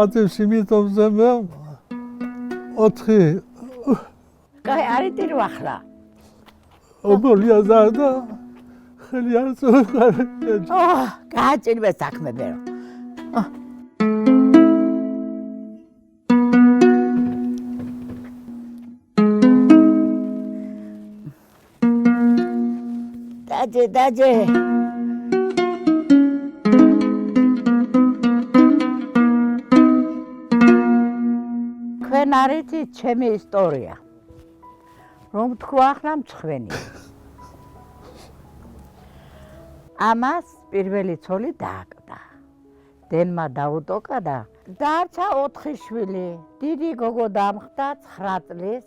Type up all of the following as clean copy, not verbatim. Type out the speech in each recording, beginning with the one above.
ატებში მიტოვზემე 4 კაი არის ტირო ახლა ობოლია ზარდა ხელი არ წოხარ გააჭირვე საქმე დაჯე ქვენ არიცით ჩემი ისტორია რომ თქვა ახლა მწხვენი ამას პირველი ცოლი დააკდა დენმა დაუტოკა და დარჩა 4 შვილი დიდი გოგო დამხდა 9 წლის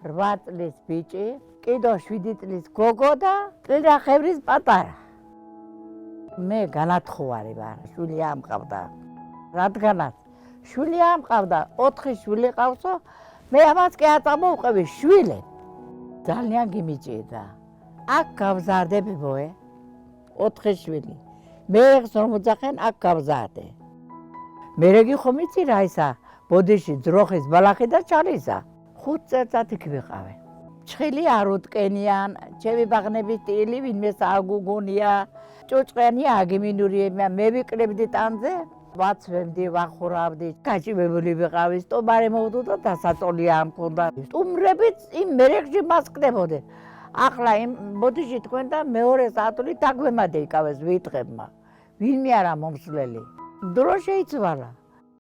8 წლის ბიჭი კიდო 7 წლის გოგო და წლირახევრის პატარა მე განათხოვარი ვარ შვილი ამყავდა რადგანაც შვილი ამყავდა 4 შვილი ყავსო მე ამას კი აწამოვყევი შვილე ძალიან გიმიჭირდა აქ გავზარდები ბოე 4 შვილი მე ეხს რომ მოძახენ აქ გავზარდე მე რეგი ხომ იცი რა ისა ბოდიში ძროხის ბალახი და ჩალისა 5 წელიწად იქ ვიყავე ჩხილი არ უტკენიან ჩემი ბაღნების ტილი ვინმეს აგუგუნია ჭუჭყენია აგიმინურია მე ვიკრებდი ტანზე ვაცვებდი ვახურავდი გაჭირებული ვიყავი სტომარი მოვდო და დასაწოლი არ მქონდა სტუმრებიც იმ მერეხში მასკდებოდნენ ახლა იმ ბოდიში თქვენ და მეორე საათული დაგვემადე იკავეს ვიტყებმა ვინმე არა მომსვლელი დრო შეიცვალა